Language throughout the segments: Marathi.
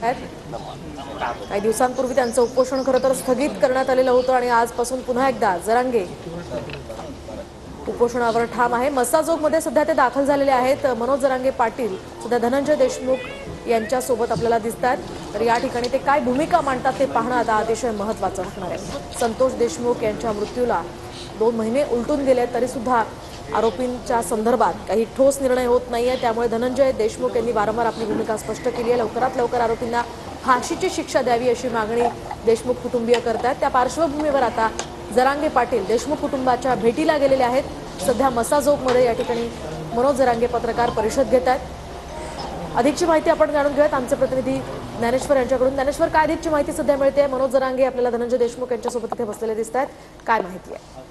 काही दिवसांपूर्वी त्यांचं उपोषण खरं तर स्थगित करण्यात आलेलं होतं आणि आजपासून पुन्हा एकदा जरांगे उपोषणावर ठाम आहे। मस्साजोगमध्ये सध्या ते दाखल झालेले आहेत। मनोज जरांगे पाटील सध्या धनंजय देशमुख यांच्यासोबत आपल्याला दिसतात। तर या ठिकाणी ते काय भूमिका मांडतात ते पाहणं आता अतिशय महत्त्वाचं असणार आहे। संतोष देशमुख यांच्या मृत्यूला 2 महिने उलटून गेले तरी सुद्धा आरोपींच्या संदर्भात काही ठोस निर्णय होत नाहीये। त्यामुळे धनंजय देशमुख यांनी वारंवार आपली भूमिका स्पष्ट केली आहे। लवकरात लवकर आरोपींना फाशीची शिक्षा द्यावी अशी मागणी देशमुख कुटुंबीय करतात। त्या पार्श्वभूमीवर आता जरांगे पाटील देशमुख कुटुंबाच्या भेटीला गेलेले आहेत। सध्या मस्साजोगमध्ये या ठिकाणी मनोज जरांगे पत्रकार परिषद घेत आहेत। अधिकची माहिती आपण जाणून घेऊयात आमचे प्रतिनिधी ज्ञानेश्वर यांच्याकडून। ज्ञानेश्वर, काय अधिकची माहिती सध्या मिळते? मनोज जरांगे आपल्याला धनंजय देशमुख यांच्यासोबत इथे बसलेले दिसत आहेत, काय माहिती आहे?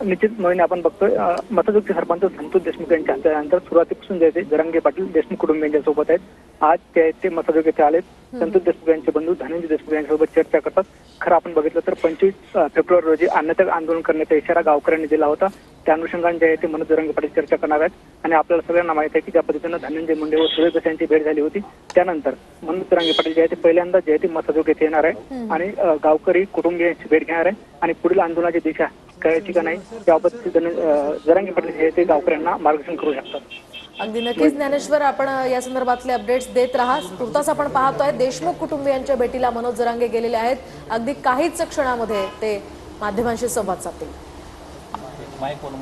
निश्चित मोहिनी आपण बघतोय मस्साजोगचे सरपंच संतोष देशमुख यांच्या हत्येनंतर सुरुवातीपासून जे जरांगे पाटील देशमुख कुटुंबियांच्या सोबत आहेत। आज ते मस्साजोग येथे आलेत। संतोष देशमुख यांचे बंधू धनंजय देशमुख यांच्यासोबत चर्चा करतात। खरं आपण बघितलं तर 25 फेब्रुवारी रोजी अन्नत्याग आंदोलन करण्याचा इशारा गावकऱ्यांनी दिला होता। त्या अनुषंगाने जे आहे ते मनोज जरांगे पाटील चर्चा करणार आहेत आणि आपल्याला सगळ्यांना माहिती आहे की ज्या पद्धतीनं धनंजय मुंडे व सुरेश दस यांची भेट झाली होती, त्यानंतर मनोज जरांगे पाटील जे आहे ते पहिल्यांदा जे आहे ते मस्साजोग येथे येणार आहे आणि गावकरी कुटुंबियांची भेट घेणार आहे आणि पुढील आंदोलनाची दिशा करायची का नाही याबाबत जरांगे पाटील जे ते गावकऱ्यांना मार्गदर्शन करू शकतात। अगदी नक्कीच ज्ञानेश्वर, आपण या संदर्भातले अपडेट्स देत राहा। तुर्तास आपण पाहतोय देशमुख कुटुंबियांच्या भेटीला मनोज जरांगे गेलेले आहेत। अगदी काहीच क्षणामध्ये ते माध्यमांशी संवाद साधतील। कुठून